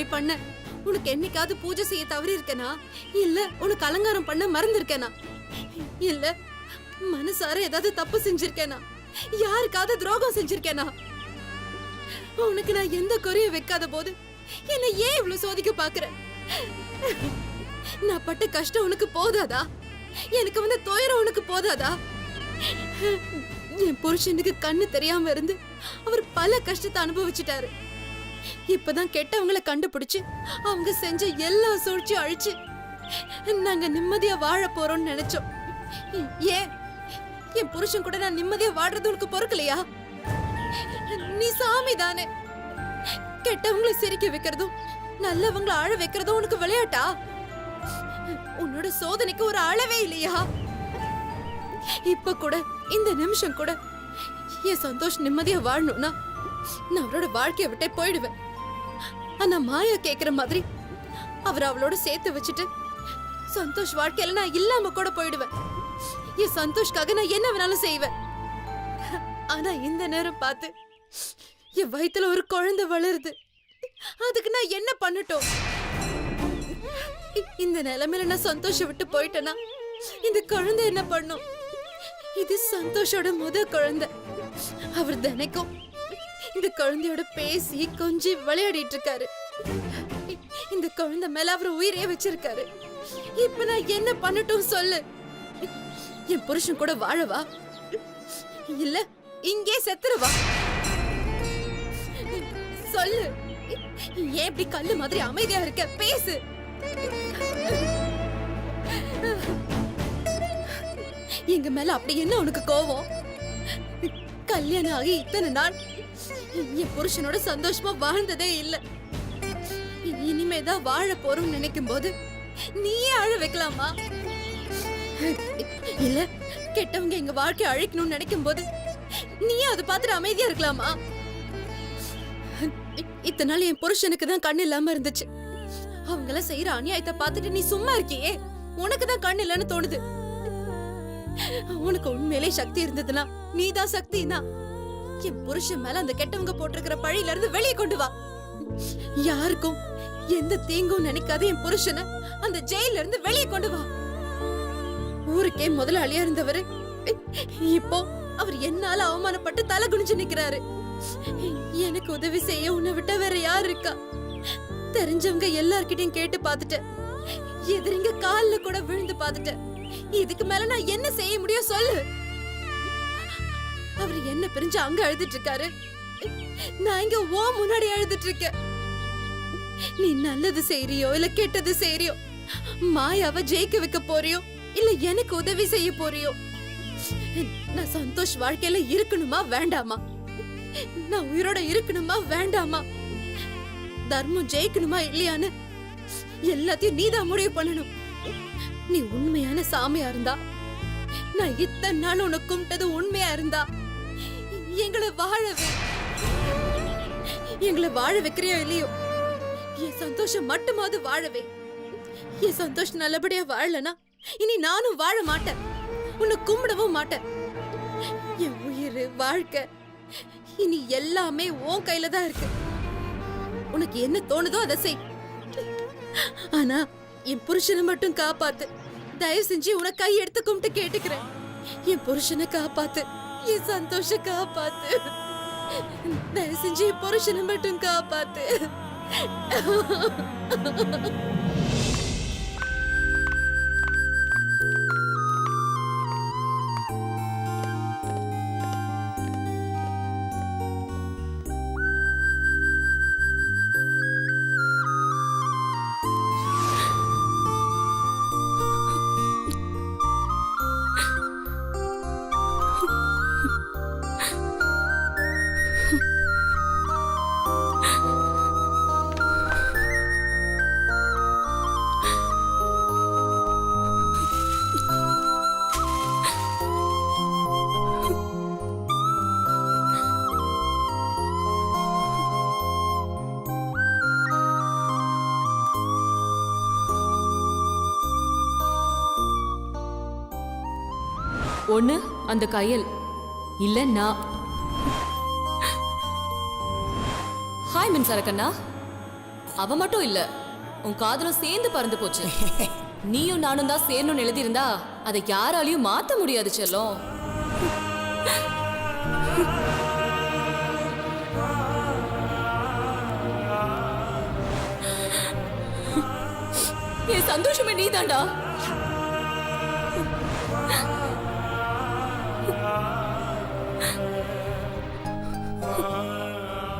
இப்படி பண்ண? உனக்கு என்னைக்காவது பூஜை செய்ய தவறி இருக்கனா? இல்ல உனக்கு அலங்காரம் பண்ண மறந்துருக்கேனா? இல்ல மனசார ஏதாவது தப்பு செஞ்சிருக்கேனா? யாருக்காவது துரோகம் செஞ்சிருக்கேனா? உனக்கு நான் எந்த குறையும் வைக்காத போது என்ன ஏன் இவ்வளவு சோதிக்க பாக்குற? நான் பட்ட கஷ்டம் உனக்கு போதாதா? எனக்கு வந்த துயரம் உனக்கு போதாதா? என் புருஷனுக்கு கண்ணு தெரியாம இருந்து அவர் பல கஷ்டத்தை அனுபவிச்சுட்டாரு. இப்பதான் கெட்டவங்களை கண்டுபிடிச்சு அவங்க செஞ்ச எல்லா சூழ்ச்சியும் அழிச்சு நாங்க நிம்மதியா வாழ போறோம்னு நினைச்சோம். ஏன் என் புருஷன் கூட நான் நிம்மதியா வாடுறது உனக்கு பொறுக்கலையா? நீ சாமி தானே. கெட்டவங்களை சிரிக்க வைக்கிறதும் நல்லவங்களை அழ வைக்கிறதும் உனக்கு விளையாட்டா? உன்னோட சோதனைக்கு ஒரு அளவே இல்லையா? இப்ப கூட இந்த நிமிஷம் கூட என் சந்தோஷ் நிம்மதியா வாழணும்னா நான் அவரோட வாழ்க்கைய விட்டே போயிடுவேன். ஆனா மாயா கேக்குற மாதிரி அவர் அவளோட சேர்த்து வச்சுட்டு சந்தோஷ் வாழ்க்கையில நான் இல்லாம கூட போயிடுவேன். என் சந்தோஷ்காக நான் என்ன வேணாலும் செய்வேன். ஆனா இந்த நேரம் பார்த்து என் வயித்துல ஒரு குழந்தை வளருது. அதுக்கு நான் என்ன பண்ணட்டும்? இந்த நிலைமையில நான் சந்தோஷம் விட்டு போயிட்டேனா இந்த குழந்தை என்ன பண்ணும்? இது சந்தோஷோட குழந்தை. அவர் தினைக்கும் இந்த குழந்தையோட பேசி கொஞ்சி விளையாடிட்டு இருக்காரு. இந்த குழந்தை மேல அவர் உயிரே வச்சிருக்காரு. இப்ப நான் என்ன பண்ணட்டும் சொல்லு? என் புருஷன் கூட வாழவா இல்ல இங்கே செத்துருவா? சொல்லு. ஏன் இப்படி கல்லு மாதிரி அமைதியா இருக்க? பேசு. எங்க மேல அப்படி என்ன உனக்கு கோவம்? கல்யாணம் ஆகி இத்தனை நாள் என் புருஷனோட சந்தோஷமா வாழ்ந்ததே இல்ல. இனிமேதான் வாழ போறோம்னு நினைக்கும் போது நீயே அழ வைக்கலாமா? இல்ல கெட்டவங்க எங்க வாழ்க்கை அழிக்கணும்னு நினைக்கும் போது நீயே அதை பார்த்துட்டு அமைதியா இருக்கலாமா? இத்தனை நாள் என் புருஷனுக்கு தான் கண்ணு இல்லாம இருந்துச்சு. அவங்கள செய்யற அநியாயத்தை பார்த்துட்டு நீ சும்மா இருக்கியே. உனக்கு தான் கண்ணு இல்லைன்னு தோணுது. உனக்கு உண்மையிலே சக்தி இருந்ததுன்னா நீதான் சக்தினா என் புருஷன் மேல அந்த கெட்டவங்க போட்டிருக்கிற பழியில இருந்து வெளியே கொண்டு வா. யாருக்கும் எந்த தீங்கும் நினைக்காத என் புருஷனை அந்த ஜெயில இருந்து வெளியே கொண்டு வா. ஊருக்கே முதலாளியா இருந்தவரு இப்போ அவர் என்னால அவமானப்பட்டு தலை குனிஞ்சு நிக்கிறாரு. எனக்கு உதவி செய்ய உன்னை விட்டா வேற யார் இருக்கா? தெரிஞ்சவங்க எல்லார்கிட்டயும் கேட்டு பாத்துட்டேன். எதிரிங்க கால்ல கூட விழுந்து பாத்துட்டேன். இதுக்கு மேல நான் என்ன செய்ய முடியும் சொல்லு? அவர் என்ன பிரிஞ்சு அங்க அழுதுட்டு இருக்காரு. நான் இங்க ஓ முன்னாடி அழுதுட்டு இருக்கேன். நீ நல்லது செய்யறியோ இல்ல கெட்டது செய்யறியோ? மாயாவை ஜெயிக்க வைக்க போறியோ இல்ல எனக்கு உதவி செய்ய போறியோ? நான் சந்தோஷ் வாழ்க்கையில இருக்கணுமா வேண்டாமா? நான் உயிரோட இருக்கணுமா வேண்டாமா? தர்மம் ஜெயிக்கணுமா இல்லையான்னு எல்லாத்தையும் நீதான் முடிவு பண்ணணும். நீ உண்மையான சாமியா இருந்தா, நான் இத்தனை நாள் உனக்கு கும்பிட்டது உண்மையா இருந்தா எங்களை வாழ வைக்கிறியோ இல்லையோ என் சந்தோஷம் மட்டுமாவது வாழவே. என் சந்தோஷம் நல்லபடியா வாழலனா இனி நானும் வாழ மாட்டேன். உன்னை கும்பிடவும் மாட்டேன். என் உயிர் வாழ்க்கை இனி எல்லாமே உன் கையில தான் இருக்கு. உனக்கு என்ன தோணுதோ அதை செய். ஆனா என் புருஷனை மட்டும் காப்பாத்து. தயவு செஞ்சு உனக்கு கை எடுத்து கும்பிட்டு கேட்டுக்கிறேன். என் புருஷனை காப்பாத்து. என் சந்தோஷம் காப்பாத்து. தயவு செஞ்சு என் புருஷனை மட்டும் காப்பாத்து. ஒண்ணு அந்த கையல் இல்ல நான். ஹாய் மின்சார கண்ணா. அவ மட்டும் இல்ல, உன் காதலும் சேர்ந்து பறந்து போச்சு. நீயும் நானும் தான் சேரணும்னு எழுதியிருந்தா அதை யாராலையும் மாத்த முடியாது செல்லம். என் சந்தோஷமே நீதான்டா.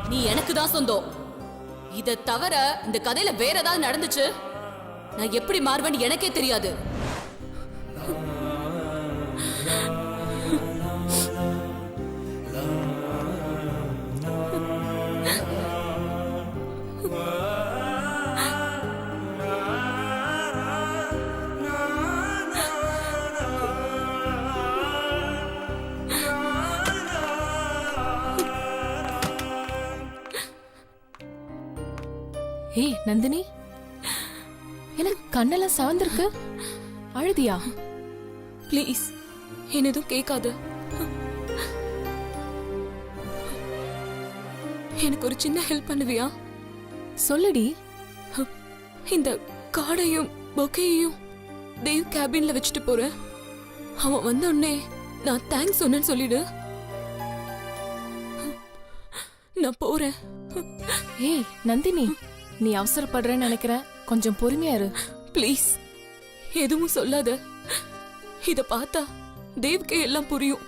நீ எனக்கு தான் சொந்தம். இத தவிர இந்த கதையில வேற ஏதாவது நடந்துச்சு, நான் எப்படி மாறுவேன்னு எனக்கே தெரியாது. ஏய் நந்தினி, எனக்கு கண்ணெல்லாம் சவந்திருக்கு. அழுதியா? ப்ளீஸ் என்ன எதுவும் கேட்காத. எனக்கு ஒரு சின்ன ஹெல்ப் பண்ணுவியா? சொல்லுடி. இந்த கார்டையும் பொக்கையையும் தேவ் கேபின்ல வச்சுட்டு போறேன். அவன் வந்த உடனே நான் தேங்க்ஸ் சொன்னேன்னு சொல்லிடு. நான் போறேன். ஏய் நந்தினி, நீ அவசரப்படுறேன்னு நினைக்கிறேன். கொஞ்சம் பொறுமையா இரு ப்ளீஸ். எதுவும் சொல்லாத. இத பார்த்தா தேவ்க்கே எல்லாம் புரியும்.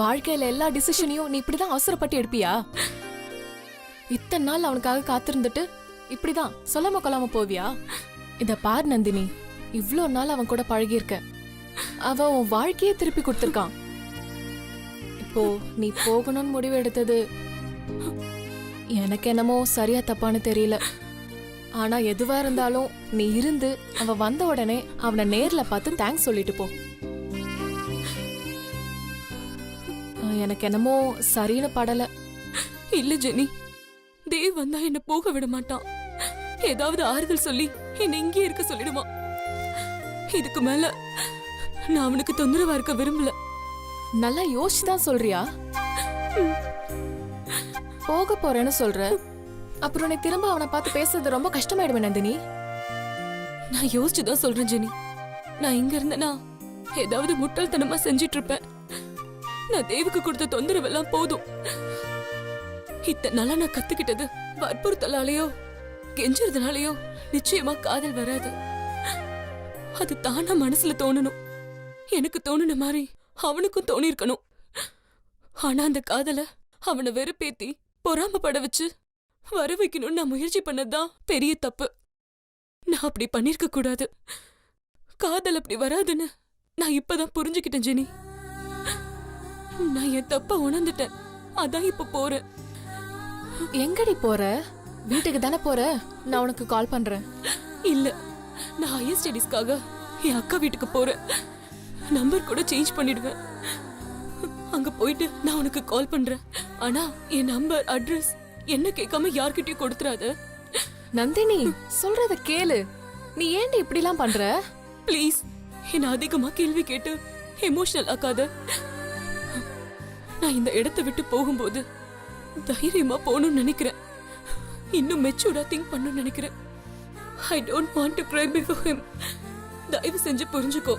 வாழ்க்கையில எல்லா டிசிஷனையும் நீ இப்படிதான் அவசரப்பட்டு எடுப்பியா? இத்தனை நாள் அவனுக்காக காத்திருந்துட்டு இப்படிதான் சொல்லாம கொள்ளாம போவியா? இத பார் நந்தினி, இவ்ளோ நாள் அவன் கூட பழகியிருக்க. அவன் உன் வாழ்க்கையே திருப்பி கொடுத்திருக்கான். இப்போ நீ போகணும்னு முடிவு எடுத்தது எனக்கு என்னமோ சரியா தப்பான்னு தெரியல. ஆனா எதுவா இருந்தாலும் நீ இருந்து அவன் வந்த உடனே அவனை நேர்ல பார்த்து தேங்க்ஸ் சொல்லிட்டு போ. எனக்கு என்னமோ சரின்னு படல. இல்ல ஜெனி, தேவ் வந்தா என்ன போக விட மாட்டான். ஏதாவது ஆறுதல் சொல்லி என்ன இங்கே இருக்க சொல்லிடுவான். இதுக்கு மேல நான் அவனுக்கு தொந்தரவா இருக்க விரும்பல. நல்லா யோசிச்சுதான் சொல்றியா? போக போறேன்னு சொல்ற, அப்புறம் நீ திரும்ப அவனை பார்த்து பேசுறது ரொம்ப கஷ்டமாயிடுவேன் நந்தினி. நான் யோசிச்சுதான் சொல்றேன் ஜெனி. நான் இங்க இருந்தேனா ஏதாவது முட்டாள்தனமா செஞ்சிட்டு இருப்பேன். நான் தேவுக்கு கொடுத்த தொந்தரவெல்லாம் போதும். இத்தனை நாளா நான் கத்துக்கிட்டது வற்புறுத்தலாலேயோ கெஞ்சறதுனாலயோ நிச்சயமா காதல் வராது. அது தானா மனசுல தோணணும். எனக்கு தோணுன மாதிரி அவனுக்கும் தோணிருக்கணும். ஆனா அந்த காதல அவனை வெறுப்பேத்தி பொறாமப்பட வச்சு வர வைக்கணும்னு நான் முயற்சி பண்ணதுதான் பெரிய தப்பு. நான் அப்படி பண்ணிருக்க கூடாது. காதல் அப்படி வராதுன்னு நான் இப்பதான் புரிஞ்சுக்கிட்டேன் ஜெனி. நான் என் தப்ப உணர்ந்துட்டேன். அதான் இப்ப போறேன். எங்கடி போற? வீட்டுக்கு தானே போற? நான் உனக்கு கால் பண்றேன். இல்ல, நான் ஹையர் ஸ்டடீஸ்க்காக என் அக்கா வீட்டுக்கு போறேன். நம்பர் கூட சேஞ்ச் பண்ணிடுவேன். அங்க போயிட்டு நான் உனக்கு கால் பண்றேன். ஆனா என் நம்பர் அட்ரஸ் என்ன கேட்காம யார்கிட்டயும் கொடுத்துறாத. நந்தினி, சொல்றத கேளு. நீ ஏன்டி இப்படிலாம் பண்ற? ப்ளீஸ், என்ன அதிகமா கேள்வி கேட்டு எமோஷனல் ஆக்காத. நான் இந்த இடத்தை விட்டு போகும்போது தைரியமா போகணும்னு நினைக்கிறேன். இன்னும் மெச்சூர்டா திங்க் பண்ணணும்னு நினைக்கிறேன். I don't want to cry before him. தயவு செஞ்சு புரிஞ்சுக்கோ.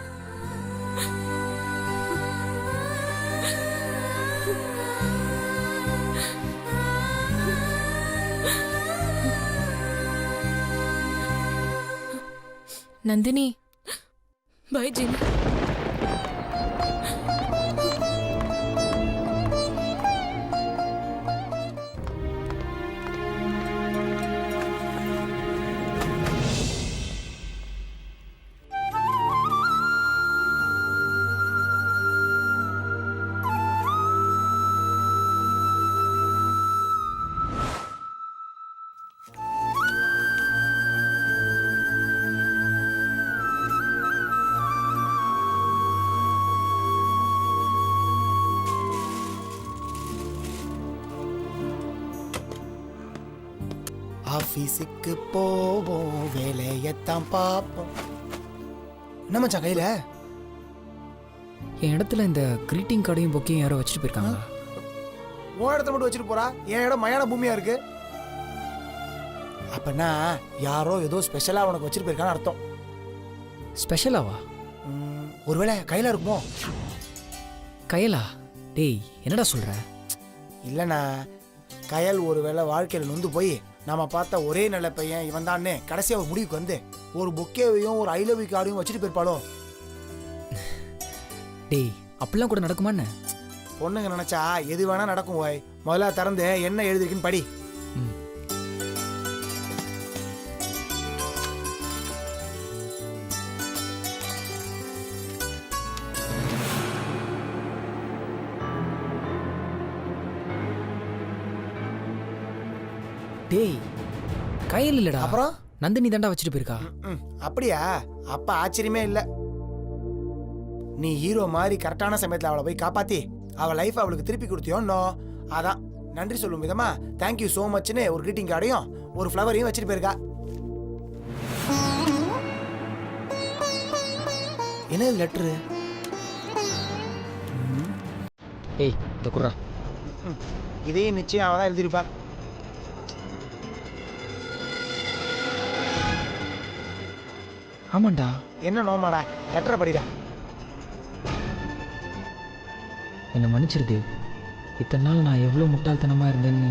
Nandini, bye Jenny. ஆபீஸுக்கு போவோம், வேலையத்தான் பார்ப்போம். என்ன மச்சான் கையில? என் இடத்துல இந்த கிரீட்டிங் கார்டையும் பொக்கையும் யாரோ வச்சுட்டு போயிருக்காங்களா? உன் இடத்த மட்டும் வச்சுட்டு போறா, என் இடம் மயான பூமியா இருக்கு. அப்பனா யாரோ ஏதோ ஸ்பெஷலா உனக்கு வச்சுட்டு போயிருக்கான்னு அர்த்தம். ஸ்பெஷலாவா? ஒருவேளை கையில இருக்குமோ? கையலா? டேய் என்னடா சொல்ற? இல்லைண்ணா, கயல் ஒருவேளை வாழ்க்கையில் நொந்து போய் நாம பார்த்த ஒரே நல்ல பையன் இவன் தானே கடைசியாக ஒரு முடிவுக்கு வந்து ஒரு பொக்கேவையும் ஒரு ஐ லவ் யூ கார்டையும் வச்சுட்டு போயிருப்பாளோ? டேய் அப்படிலாம் கூட நடக்குமான்னு? பொண்ணுங்க நினைச்சா எது வேணா நடக்கும். ஓய் முதல்ல திறந்து என்ன எழுதிருக்குன்னு படி. ம். டேய் கையில் இல்லடா, அப்புறம் நந்தினி தாண்டா வச்சுட்டு போயிருக்கா. அப்படியா? அப்ப ஆச்சரியமே இல்லை. நீ ஹீரோ மாதிரி கரெக்டான சமயத்தில் அவளை போய் காப்பாத்தி அவள் லைஃப் அவளுக்கு திருப்பி கொடுத்தியோன்னோ, அதான் நன்றி சொல்லும் விதமா தேங்க்யூ ஸோ மச்னு ஒரு கிரீட்டிங் கார்டையும் ஒரு ஃப்ளவரையும் வச்சுட்டு போயிருக்கா. என்ன லெட்ரு? ஏய் இந்த குர்ரா. இதையும் நிச்சயம் அவள் தான் எழுதியிருப்பா. ஆமாண்டா. என்ன நோமாடா, லெட்டரை படிடா. என்னை மன்னிச்சிருது. இத்தனை நாள் நான் எவ்வளோ முட்டாள்தனமாக இருந்தேன்னு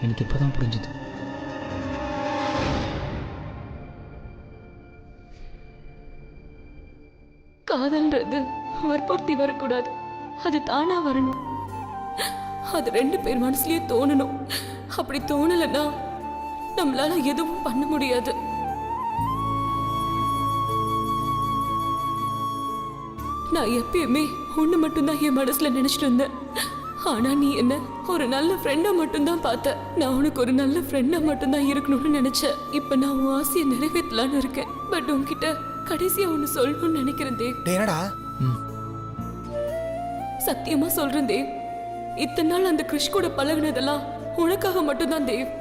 எனக்கு இப்போ தான் புரிஞ்சுது. காதல்ன்றது வற்புறுத்தி வரக்கூடாது, அது தானா வரணும். அது 2 பேர் மனசுலயே தோணணும். அப்படி தோணலைன்னா நம்மளால எதுவும் பண்ண முடியாது. நான் எப்பயுமே ஒண்ணு மட்டும்தான் என் மனசுல நினைச்சிட்டு இருந்தேன். ஆனா நீ என்ன ஒரு நல்ல ஃப்ரெண்டா மட்டும்தான் பார்த்த. நான் உனக்கு ஒரு நல்ல ஃப்ரெண்டா மட்டும்தான் இருக்கணும்னு நினைச்சேன். இப்ப நான் உன் ஆசையை நிறைவேற்றலான்னு இருக்கேன். பட் உன்கிட்ட கடைசியா ஒண்ணு சொல்லணும்னு நினைக்கிறேன் தேவ். என்னடா? சத்தியமா சொல்றேன் தேவ், இத்தனை நாள் அந்த கிறிஷ் கூட பழகுனதெல்லாம் உனக்காக மட்டும்தான் தேவ்.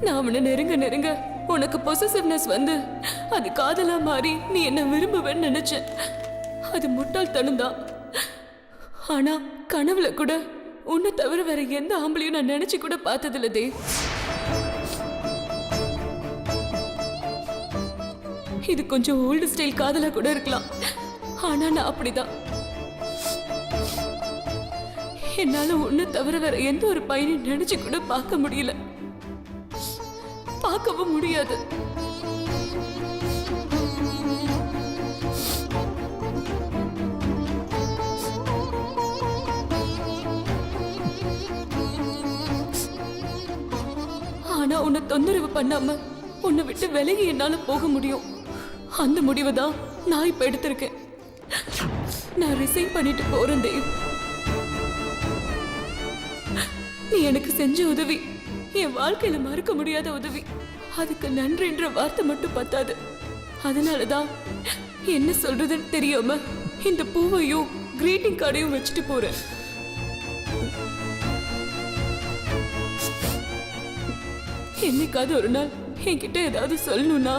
நான் அவனை நெருங்க நெருங்க உனக்கு பொசசிவ்னஸ் வந்து அது காதலா மாறி நீ என்ன விரும்புவேன்னு நினைச்சேன். அது முட்டாள்தனம் தான். ஆனா கனவுல கூட உன்னை தவிர வேற எந்த ஆம்பளையும் நான் நினைச்சு கூட பார்த்ததில்ல தேவ். இது கொஞ்சம் ஓல்டு ஸ்டைல் காதலா கூட இருக்கலாம். ஆனா நான் அப்படிதான். என்னால உன்னை தவிர வேற எந்த ஒரு பையனையும் நினைச்சு கூட பார்க்க முடியல, பார்க்கவும் முடியாது. ஆனா உன்னை தொந்தரவு பண்ணாம உன்னை விட்டு விலகி என்னால போக முடியும். அந்த முடிவை தான் நான் இப்ப எடுத்திருக்கேன். நான் ரிசைன் பண்ணிட்டு போறேன் தேவ். நீ எனக்கு செஞ்ச உதவி என் வாழ்க்கையில மறக்க முடியாத உதவி. அதுக்கு நன்றின்ற வார்த்தை மட்டும் பத்தாது. அதனாலதான் என்ன சொல்றதுன்னு தெரியாம இந்த பூவையும் கிரீட்டிங் கார்டையும் வச்சுட்டு போறேன். என்னைக்காவது ஒரு நாள் என்கிட்ட ஏதாவது சொல்லணும்னா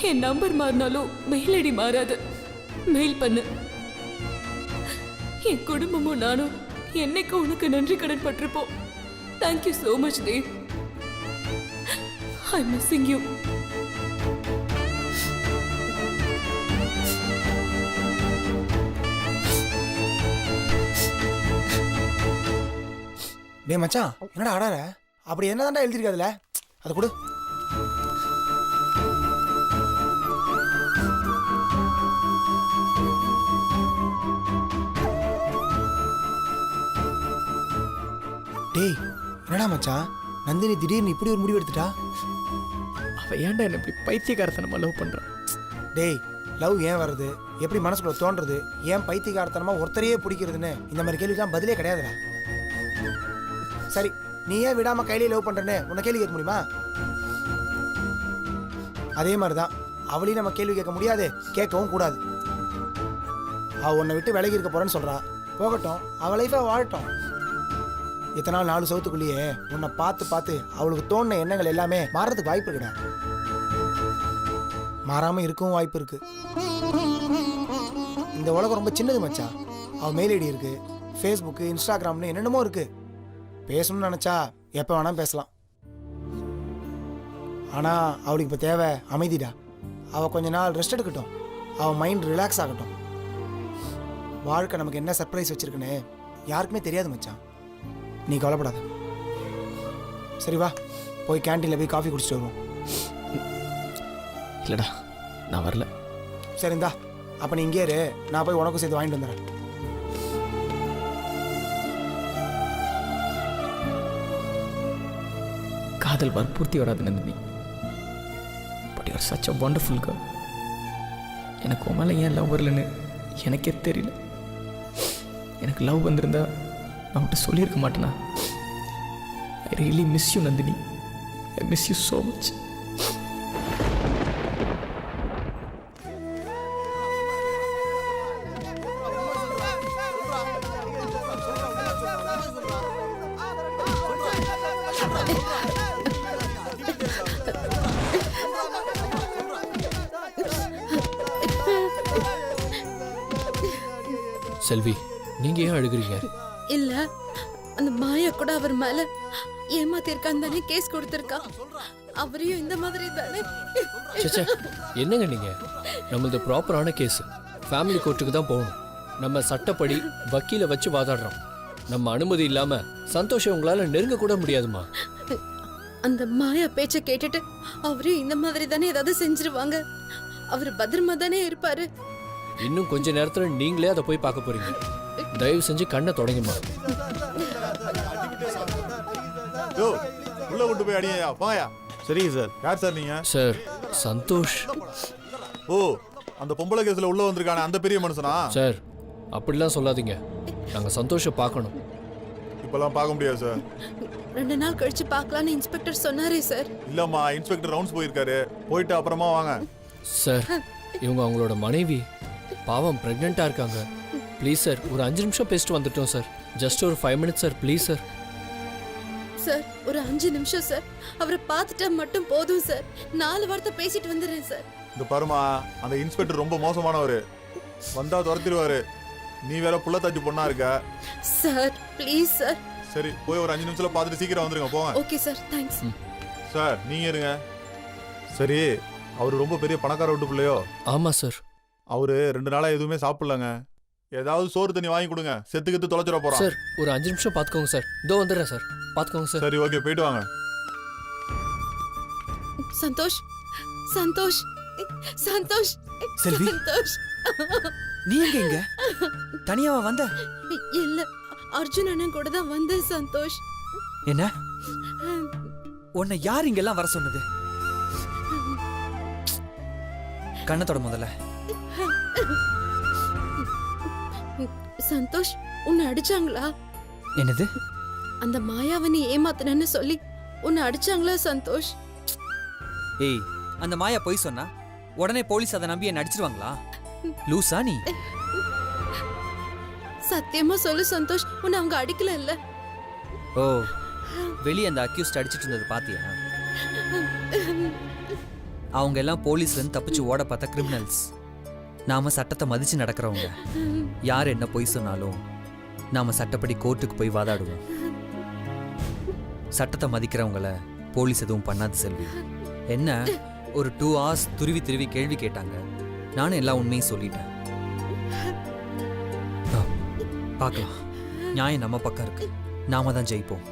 என் நம்பர் மாறினாலும் மெயில் ஐடி மாறாது. மெயில் பண்ணு. என் குடும்பமும் நானும் என்னைக்கு உனக்கு நன்றி கடன் பட்டிருப்போம். Thank you so much Dev. I'm missing you. டேய் மச்சான், என்னடா ஆடார? அப்படி என்னதான்டா எழுதிருக்காதுல? அது கொடு. டேய் என்னடா மச்சான், நந்தினி திடீர்னு இப்படி ஒரு முடிவு எடுத்துட்டா? அவள் ஏன்டா என்ன இப்படி பைத்தியக்காரத்தனமாக லவ் பண்ணுறான்? டேய் லவ் ஏன் வருது, எப்படி மனசுக்குள்ள தோன்றது, ஏன் பைத்தியக்காரத்தனமா ஒருத்தரையே பிடிக்கிறதுன்னு இந்த மாதிரி கேள்விக்கெல்லாம் பதிலே கிடையாதுடா. சரி நீ ஏன் விடாம கையிலே லவ் பண்றேன்னு உன்னை கேள்வி கேட்க முடியுமா? அதே மாதிரிதான் அவளையும் நம்ம கேள்வி கேட்க முடியாது, கேட்கவும் கூடாது. அவ உன்னை விட்டு விலகி இருக்க போறேன்னு சொல்றா, போகட்டும், அவ லைஃபை வாழட்டும். இத்தனை நாள் 4 சவுத்துக்குள்ளேயே உன்னை பார்த்து பார்த்து அவளுக்கு தோணுன எண்ணங்கள் எல்லாமே மாறதுக்கு வாய்ப்பு இருக்குடா. மாறாம இருக்கவும் வாய்ப்பு இருக்கு. இந்த உலகம் ரொம்ப சின்னது மச்சான். அவ மெயில் ஐடி இருக்கு, ஃபேஸ்புக்கு, இன்ஸ்டாகிராம்னு என்னென்னமோ இருக்கு. பேசணும்னு நினைச்சா எப்ப வேணா பேசலாம். ஆனால் அவளுக்கு இப்போ தேவை அமைதிடா. அவள் கொஞ்ச நாள் ரெஸ்ட் எடுக்கட்டும், அவள் மைண்ட் ரிலாக்ஸ் ஆகட்டும். வாழ்க்கை நமக்கு என்ன சர்ப்ரைஸ் வச்சிருக்குன்னு யாருக்குமே தெரியாது மச்சான். நீ கவலைப்படாத. சரி வா, போய் கேன்டீனில் போய் காஃபி குடிச்சிட்டு வருவோம். இல்லைடா, நான் வரல. சரிந்தா, அப்போ நீ இங்கே இரு, நான் போய் உனக்கும் சேர்த்து வாங்கிட்டு வந்துடுறேன். காதல் வற்புறுத்தி வராது Nandini. But you are such a wonderful girl. எனக்கு உன் மேலே ஏன் லவ் வரலன்னு எனக்கே தெரியல. எனக்கு லவ் வந்திருந்தா நான் உன்கிட்ட சொல்லியிருக்க மாட்டேனா? I really miss you Nandini. I miss you so much. Selvi, நீங்க ஏன் அழுகுறீங்க? இல்ல, அந்த மாயா கூட அவர் மேல ஏமாத்திருக்கான்னு தானே கேஸ் கொடுத்திருக்கா. அவரையும் இந்த மாதிரி தானே. சச்சா, என்னங்க நீங்க? நம்மளது ப்ராப்பரான கேஸ், ஃபேமிலி கோர்ட்டுக்கு தான் போகணும். நம்ம சட்டப்படி வக்கீல வச்சு வாதாடுறோம். நம்ம அனுமதி இல்லாம சந்தோஷம் உங்களால நெருங்க கூட முடியாதுமா. அந்த மாயா பேச்ச கேட்டுட்டு அவரையும் இந்த மாதிரி தானே ஏதாவது செஞ்சிருவாங்க. அவர் பத்திரமா தானே இருப்பாரு. இன்னும் கொஞ்ச நேரத்துல நீங்களே அதை போய் பார்க்க போறீங்க. தயவு செஞ்சு கண்ணை தொடங்குமா. உள்ள கொண்டு போய் அடியா போயா. சரிங்க சார். யார் சார் நீங்க? சார், சந்தோஷ். ஓ, அந்த பொம்பளை கேஸ்ல உள்ள வந்திருக்கானே அந்த பெரிய மனுஷனா? சார், அப்படிலாம் சொல்லாதீங்க. நாங்க சந்தோஷம் பார்க்கணும். இப்பெல்லாம் பார்க்க முடியாது சார். 2 நாள் கழிச்சு பார்க்கலான்னு இன்ஸ்பெக்டர் சொன்னாரே சார். இல்லம்மா, இன்ஸ்பெக்டர் ரவுண்ட்ஸ் போயிருக்காரு. போயிட்டு அப்புறமா வாங்க. சார், இவங்க அவங்களோட மனைவி பாவம் பிரெக்னெண்டா இருக்காங்க. ப்ளீஸ் சார், ஒரு 5 நிமிஷம் பேசிட்டு வந்துட்டோம் சார். ஜஸ்ட் ஒரு 5 minutes sir, please sir. Sir, ஒரு 5 நிமிஷம் சார். அவரை பார்த்துட்டா மட்டும் போதும் சார். 4 வார்த்தை பேசிட்டு வந்துடுறேன் சார். இந்த பாருமா, அந்த இன்ஸ்பெக்டர் ரொம்ப மோசமானவர். வந்தா துரத்திடுவாரு. நீ வேற புள்ள தட்டி பொண்ணா இருக்க. Sir, please sir. சரி, போய் ஒரு 5 நிமிஷத்துல பார்த்துட்டு சீக்கிரம் வந்துருங்க. போங்க. Okay sir, thanks. சார், நீங்க இருங்க. சரி, அவரு ரொம்ப பெரிய பணக்கார வீட்டு பிள்ளையோ? ஆமா சார். அவரு 2 நாளா எதுவுமே சாப்பிடலங்க. ஏதாவது சோறு தண்ணி வாங்கி கொடுங்க. செத்துக்கிட்டு தொலைச்சிட போறான். சார், ஒரு 5 நிமிஷம் பாத்துக்கோங்க சார். இதோ வந்துடுறேன் சார். பாத்துக்கோங்க சார். சரி, ஓகே, போயிட்டு வாங்க. சந்தோஷ், சந்தோஷ், சந்தோஷ், செல்வி. சந்தோஷ். நீ எங்க இங்க தனியாவா வந்த? இல்ல, அர்ஜுன் அண்ணன் கூட தான் வந்தேன் சந்தோஷ். என்ன? உன்னை யார் இங்கெல்லாம் வர சொன்னது? கண்ணத்தோட முதல்ல. சந்தோஷ், உன்னை அடிச்சாங்களா? என்னது? அந்த மாயாவனி ஏமாத்தனன்னு சொல்லி உன்னை அடிச்சாங்களா சந்தோஷ்? ஏய், அந்த மாயா போய் சொன்னா உடனே போலீஸ் அதை நம்பி என்ன அடிச்சிருவாங்களா? லூசா நீ? சத்தியமா சொல்லு சந்தோஷ், உன்னை அவங்க அடிக்கல இல்ல? ஓ, வெளியே அந்த அக்யூஸ்ட் அடிச்சிட்டு இருந்தது பாத்தியா? அவங்க எல்லாம் போலீஸ்ல இருந்து தப்பிச்சு ஓட பார்த்த கிரிமினல்ஸ். நாம சட்டத்தை மதிச்சு நடக்கிறவங்க. யார் என்ன பொய் சொன்னாலும் நாம சட்டப்படி கோர்ட்டுக்கு போய் வாதாடுவோம். சட்டத்தை மதிக்கிறவங்கள போலீஸ் எதுவும் பண்ணாது செல்வி. என்ன, ஒரு 2 hours துருவி துருவி கேள்வி கேட்டாங்க. நானும் எல்லா உண்மையும் சொல்லிட்டேன். பார்க்கலாம், நியாயம் நம்ம பக்கம் இருக்கு. நாம தான் ஜெயிப்போம்.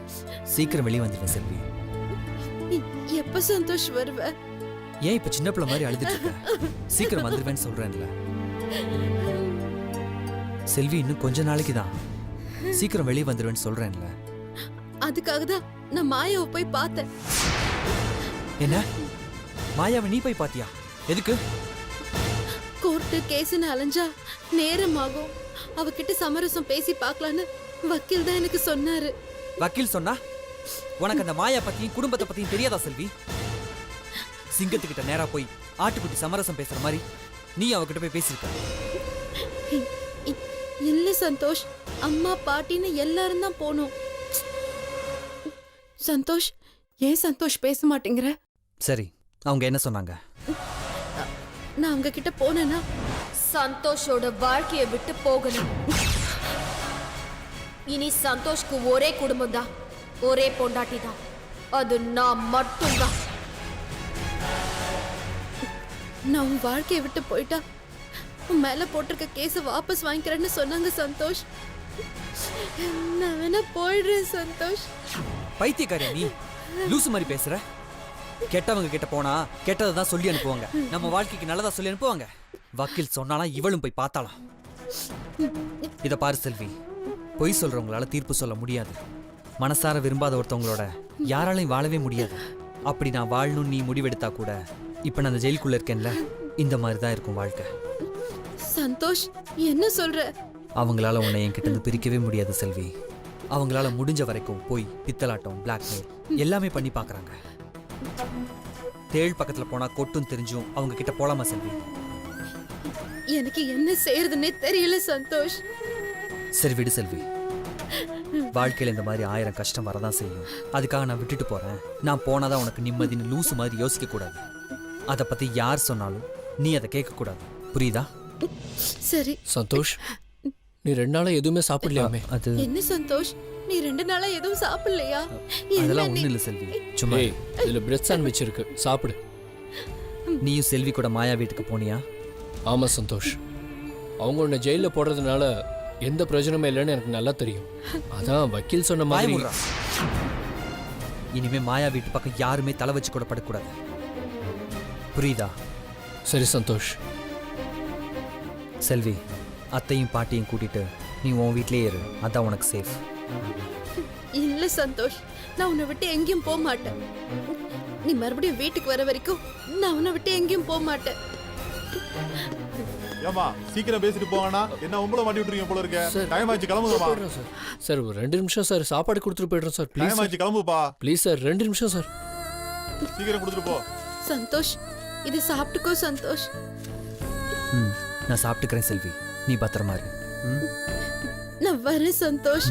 சீக்கிரம் வெளியே வந்துட்டேன் செல்வி. எப்ப சந்தோஷ் வருவ? ஏன் இப்ப சின்ன பிள்ளை மாதிரி அழுதுட்டு இருக்க? சீக்கிரம் வந்துருவேன்னு சொல்றேன்ல. செல்வி, இன்னும் கொஞ்ச நாளைக்கு தான். சீக்கிரம் வெளியே வந்துருவேன்னு சொல்றேன்ல. அதுக்காக தான் நான் மாயாவை போய் பார்த்தேன். என்ன? மாயாவை நீ போய் பாத்தியா? எதுக்கு? கோர்ட்டு கேஸ்னு அலைஞ்சா நேரமாகும். அவகிட்ட சமரசம் பேசி பார்க்கலான்னு வக்கீல் தான் எனக்கு சொன்னாரு. வக்கீல் சொன்னா உனக்கு அந்த மாயா பத்தியும் குடும்பத்தை பத்தியும் தெரியாதா செல்வி? சிங்கத்துக்கிட்ட நேரா போய் ஆட்டுக்குட்டி சமரசம் பேசுற மாதிரி நீ அவகிட்ட போய் பேசிருக்க. இல்ல சந்தோஷ், அம்மா பாட்டின்னு எல்லாரும் தான் போனோம். சந்தோஷ், ஏன் சந்தோஷ் பேச மாட்டேங்கிற? சரி, அவங்க என்ன சொன்னாங்க? நான் அவங்க கிட்ட போனேன்னா சந்தோஷோட வாழ்க்கையை விட்டு போகணும். இனி சந்தோஷ்க்கு ஒரே குடும்பம் தான், ஒரே பொண்டாட்டி தான். அது நான் மட்டும்தான். நான் உன் வாழ்க்கையை விட்டு போயிட்டா உன் மேல போட்டிருக்க கேஸ வாபஸ் வாங்கிக்கிறேன்னு சொன்னாங்க சந்தோஷ். நான் வேணா போயிடுறேன் சந்தோஷ். பைத்தியக்காரியா நீ? லூசு மாதிரி பேசுற. கெட்டவங்க கிட்ட போனா கெட்டதை தான் சொல்லி அனுப்புவாங்க, நம்ம வாழ்க்கைக்கு நல்லதா சொல்லி அனுப்புவாங்க. வக்கீல் சொன்னாலாம் இவளும் போய் பார்த்தாலாம். இத பாரு செல்வி, பொய் சொல்றவங்களால தீர்ப்பு சொல்ல முடியாது. மனசார விரும்பாத ஒருத்தவங்களோட யாராலையும் வாழவே முடியாது. அப்படி நான் வாழணும்னு நீ முடிவெடுத்தா கூட இப்ப நான் அந்த ஜெயிலுக்குள்ள இருக்கேன்ல, இந்த மாதிரி தான் இருக்கும் வாழ்க்கை. சந்தோஷ் என்ன சொல்ற? அவங்களால உன்னை என்கிட்ட இருந்து பிரிக்கவே முடியாது செல்வி. அவங்களால முடிஞ்ச வரைக்கும் போய் பித்தலாட்டம், பிளாக்மெயில் எல்லாமே பண்ணி பார்க்கறாங்க. தேள் பக்கத்துல போனா கொட்டும் தெரிஞ்சும் அவங்க கிட்ட போலாமா செல்வி? எனக்கு என்ன செய்யறதுன்னே தெரியல சந்தோஷ். சரி விடு செல்வி, வாழ்க்கையில இந்த மாதிரி 1000 கஷ்டம் வரதான் செய்யும். அதுக்காக நான் விட்டுட்டு போறேன், நான் போனாதான் உனக்கு நிம்மதின்னு லூசு மாதிரி யோசிக்க கூடாது. அதை பத்தி யார் சொன்னாலும் நீ அதை கேட்க கூடாது, புரியுதா? சரி. சந்தோஷ், நீ 2 நாளா எதுவுமே சாப்பிடலையாமே? அது என்ன சந்தோஷ், நீ 2 நாளா எதுவும் சாப்பிடலையா? அதெல்லாம் என்ன ஒண்ணும் இல்ல செல்வி, சும்மா. ஏய், இதுல பிரெட் சாண்ட்விச் இருக்கு, சாப்பிடு. நீயும் செல்வி கூட மாயா வீட்டுக்கு போனியா? ஆமா சந்தோஷ், அவங்க உன்னை ஜெயில போடுறதுனால எந்த பிரயோஜனமே இல்லைன்னு எனக்கு நல்லா தெரியும். அதான் வக்கீல் சொன்ன வாய மாதிரி. மூடுறா. இனிமே மாயா வீட்டு பக்கம் யாருமே தலை வச்சு கூட படக்கூடாது, புரியுதா? சரி சந்தோஷ். செல்வி, அத்தையும் பாட்டியும் கூட்டிட்டு நீ உன் வீட்லயே இரு, அதான் உனக்கு சேஃப். இல்ல சந்தோஷ், நான் உன்னை விட்டு எங்கேயும் போக மாட்டேன். நீ மறுபடியும் வீட்டுக்கு வர வரைக்கும் நான் உன்னை விட்டு எங்கேயும் போக மாட்டேன். ஏமா சீக்கிரம் பேசிட்டு போங்கண்ணா, என்ன உங்களை மாட்டி விட்டுருக்கீங்க போல இருக்க. சார், டைம் ஆச்சு, கிளம்புங்கம்மா. போயிடுறோம் சார். சார் ஒரு 2 நிமிஷம் சார், சாப்பாடு கொடுத்துட்டு போயிடுறோம் சார். ப்ளீஸ் டைம் ஆச்சு, கிளம்புப்பா. ப்ளீஸ் சார், 2 நிமிஷம் சார். சீக்கிரம் கொடுத்துட்டு போ. சந்தோஷ், இது சாப்பிட்டுக்கோ சந்தோஷ். ம், நான் சாப்பிட்டுக்கிறேன் செல்வி, நீ பத்திரமா இரு. ம். நான் வரேன் சந்தோஷ்.